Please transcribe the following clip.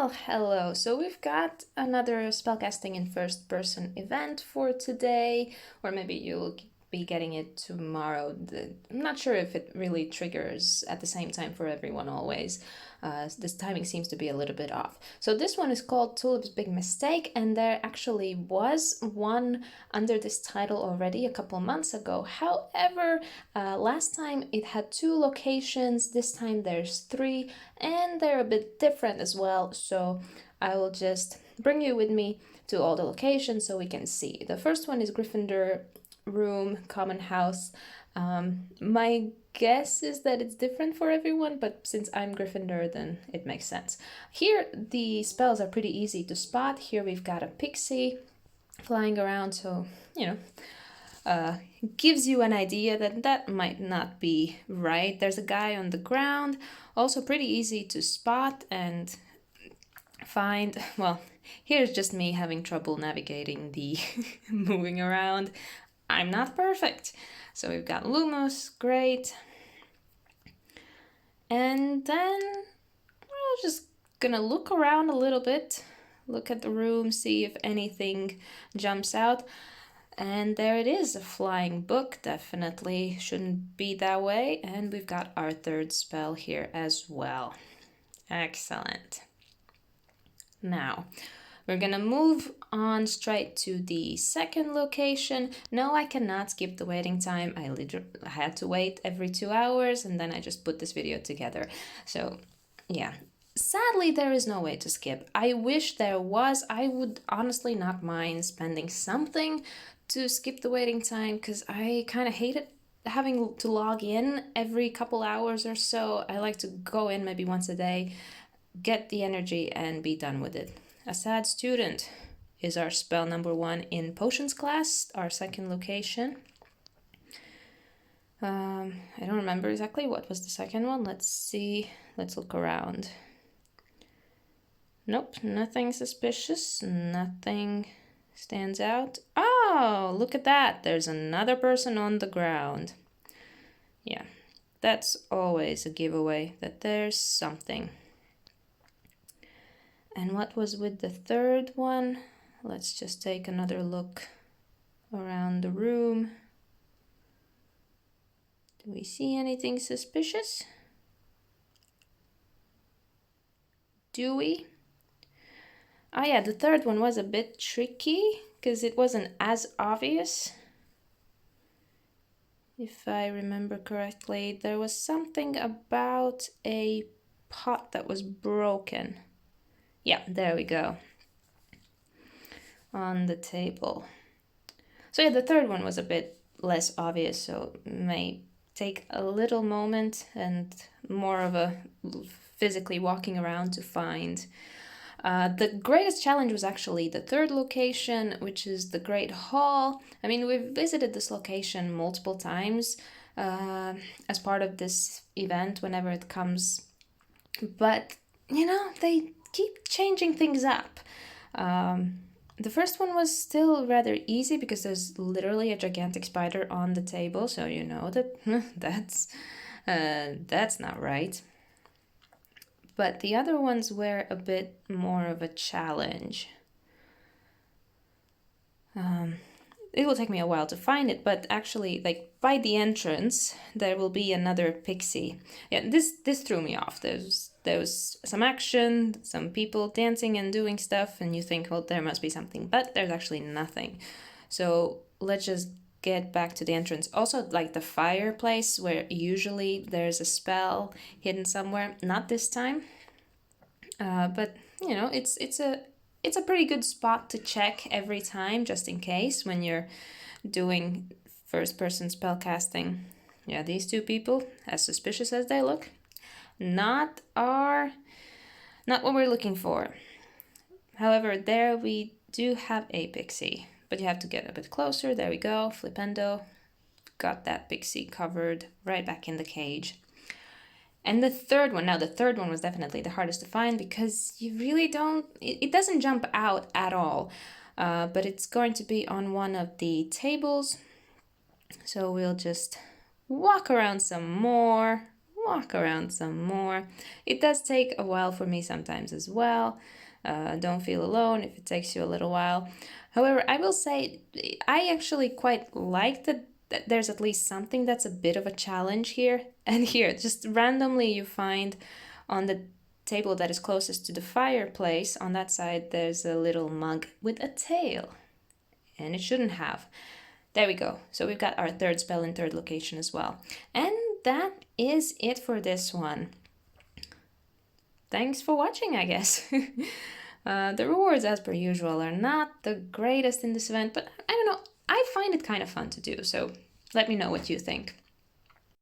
Well, hello. So we've got another spellcasting in first person event for today, or maybe you'll be getting it tomorrow. I'm not sure if it really triggers at the same time for everyone always. This timing seems to be a little bit off. So this one is called Tulip's Big Mistake, and there actually was one under this title already a couple months ago. However, last time it had 2 locations, this time there's 3, and they're a bit different as well. So I will just bring you with me to all the locations so we can see. The first one is Gryffindor Room, Common House. My guess is that it's different for everyone, but since I'm Gryffindor, then it makes sense. Here, the spells are pretty easy to spot. Here we've got a pixie flying around, so, gives you an idea that that might not be right. There's a guy on the ground, also pretty easy to spot and find. Well, here's just me having trouble navigating the moving around. I'm not perfect. So we've got Lumos, great. And then we're just gonna look around a little bit, look at the room, see if anything jumps out. And there it is, a flying book. Definitely shouldn't be that way. And we've got our third spell here as well. Excellent. Now, we're gonna move on straight to the second location. No, I cannot skip the waiting time. I had to wait every 2 hours, and then I just put this video together. So, yeah. Sadly, there is no way to skip. I wish there was. I would honestly not mind spending something to skip the waiting time, because I kind of hate it having to log in every couple hours or so. I like to go in maybe once a day, get the energy, and be done with it. A sad student is our spell number 1 in potions class, our second location. I don't remember exactly what was the second one. Let's see. Let's look around. Nope, nothing suspicious. Nothing stands out. Oh, look at that. There's another person on the ground. Yeah, that's always a giveaway that there's something. And what was with the third one? Let's just take another look around the room. Do we see anything suspicious? Do we? Oh yeah, the third one was a bit tricky because it wasn't as obvious. If I remember correctly, there was something about a pot that was broken. Yeah, there we go. On the table. So yeah, the third one was a bit less obvious, so it may take a little moment and more of a physically walking around to find. The greatest challenge was actually the third location, which is the Great Hall. I mean, we've visited this location multiple times as part of this event whenever it comes, but they keep changing things up. The first one was still rather easy because there's literally a gigantic spider on the table, so you know that that's not right. But the other ones were a bit more of a challenge. It will take me a while to find it, but actually, like, by the entrance, there will be another pixie. Yeah, this threw me off. There was some action, some people dancing and doing stuff, and you think, well, there must be something, but there's actually nothing. So let's just get back to the entrance. Also, like the fireplace, where usually there's a spell hidden somewhere. Not this time, but it's a pretty good spot to check every time, just in case when you're doing first-person spellcasting. Yeah, these 2 people, as suspicious as they look, not what we're looking for. However, there we do have a pixie, but you have to get a bit closer. There we go, flipendo. Got that pixie covered right back in the cage. And the third one was definitely the hardest to find because you really it doesn't jump out at all, but it's going to be on one of the tables. So we'll just walk around some more. walk around some more. It does take a while for me sometimes as well. Don't feel alone if it takes you a little while. However, I will say I actually quite like that there's at least something that's a bit of a challenge here. And here, just randomly, you find on the table that is closest to the fireplace, on that side, there's a little mug with a tail. And it shouldn't have. There we go. So we've got our third spell in third location as well. And that is it for this one. Thanks for watching, I guess. The rewards, as per usual, are not the greatest in this event, but I don't know, I find it kind of fun to do, so let me know what you think.